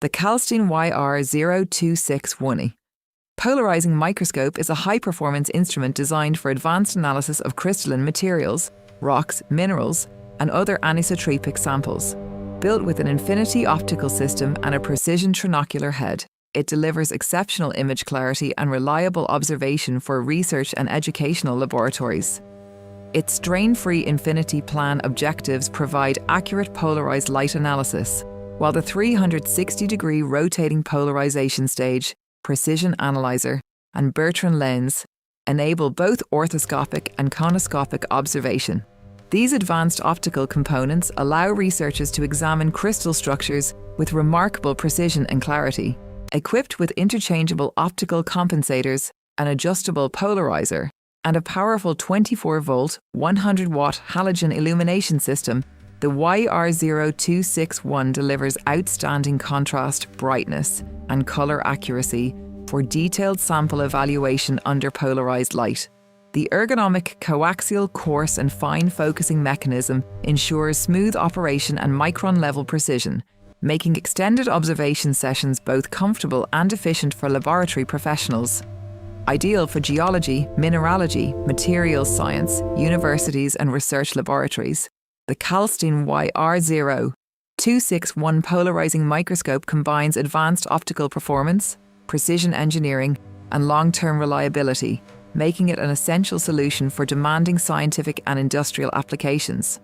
the Kalstein YR0261. Polarizing microscope is a high-performance instrument designed for advanced analysis of crystalline materials, rocks, minerals, and other anisotropic samples. Built with an infinity optical system and a precision trinocular head, it delivers exceptional image clarity and reliable observation for research and educational laboratories. Its strain-free infinity plan objectives provide accurate polarized light analysis, while the 360-degree rotating polarization stage, precision analyzer, and Bertrand lens enable both orthoscopic and conoscopic observation. These advanced optical components allow researchers to examine crystal structures with remarkable precision and clarity. Equipped with interchangeable optical compensators, an adjustable polarizer, and a powerful 24-volt, 100-watt halogen illumination system, the YR0261 delivers outstanding contrast, brightness, and color accuracy for detailed sample evaluation under polarized light. The ergonomic coaxial coarse and fine focusing mechanism ensures smooth operation and micron-level precision, making extended observation sessions both comfortable and efficient for laboratory professionals. Ideal for geology, mineralogy, materials science, universities and research laboratories, the Kalstein YR0261 polarizing microscope combines advanced optical performance, precision engineering, and long-term reliability, making it an essential solution for demanding scientific and industrial applications.